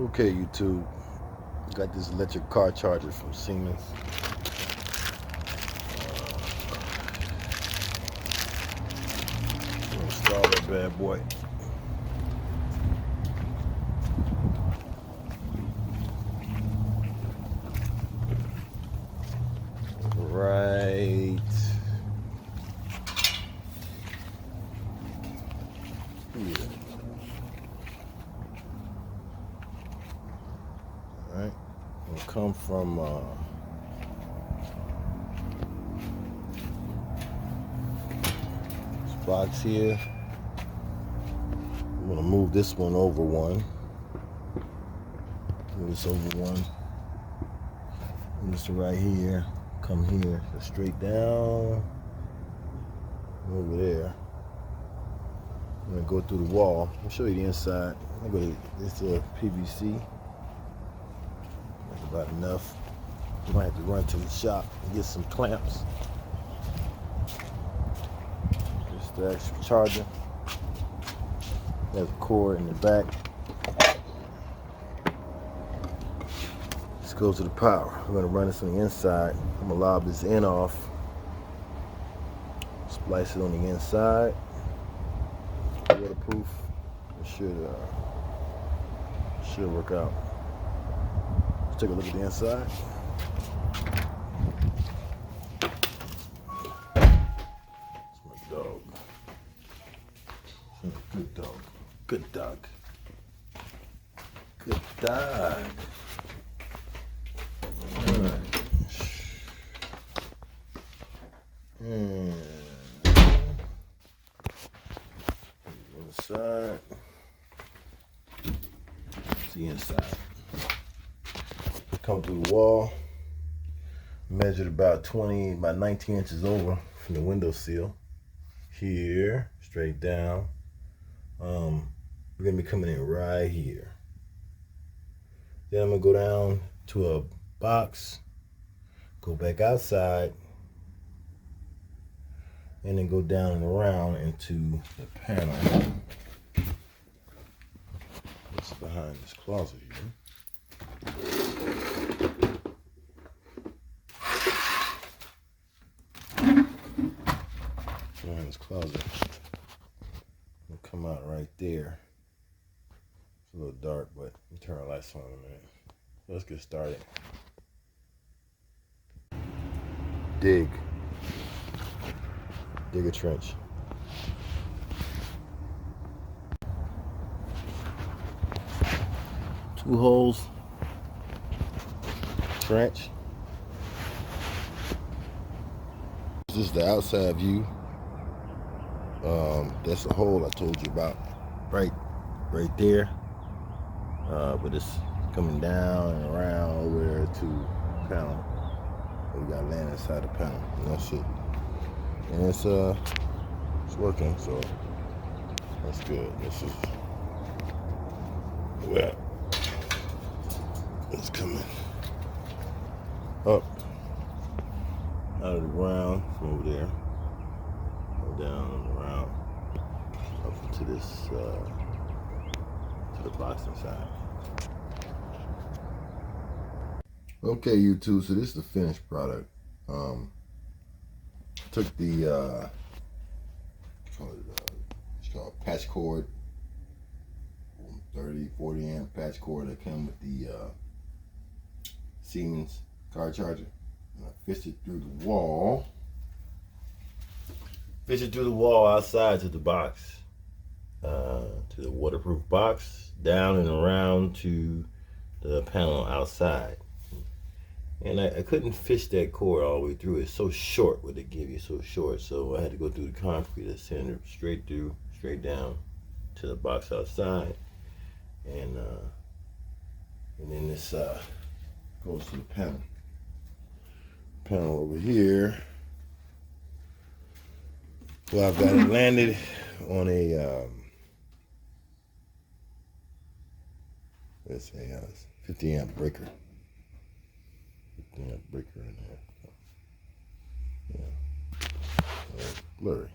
Okay, YouTube, got this electric car charger from Seimens. Install that bad boy. Right here. Alright, it'll come from this box here. I'm gonna move this one over one. Move this over one. And this right here. Come here, go straight down. Over there. I'm gonna go through the wall. I'll show you the inside. I'm gonna go. It's a PVC. That's about enough. You might have to run to the shop and get some clamps. Just the extra charger. There's a cord in the back. This goes to the power. We're gonna run this on the inside. I'm gonna lob this end off. Splice it on the inside. Waterproof. It should work out. Let's take a look at the inside. It's my dog. Good dog. Good dog. Good dog. Alright. Side. It's the inside. Come through the wall. Measured about 19 inches over from the window sill. Here, straight down. We're gonna be coming in right here. Then I'm gonna go down to a box, go back outside, and then go down and around into the panel. What's behind this closet here? Behind this closet. It'll come out right there. It's a little dark, but let me turn the lights on in a minute. Let's get started. Dig a trench. Two holes, trench. This is the outside view. That's the hole I told you about, right there. But it's coming down and around over to the panel. We got land inside the panel, and that's it. And it's working, so that's good. This is well, it's coming up out of the ground from over there, go down and around up into this to the box inside. Okay, YouTube. So this is the finished product. Took the it's called patch cord, 30-40 amp patch cord that came with the Seimens car charger, and I fished it through the wall. Fished it through the wall outside to the box, to the waterproof box, down and around to the panel outside. And I couldn't fish that cord all the way through. It's so short, what they give you, so short. So I had to go through the concrete that sent it straight through, straight down to the box outside. And then this goes to the panel. Panel over here. Well, I've got it landed on a it's a 50 amp breaker. Breaker in there. Yeah. Blurry.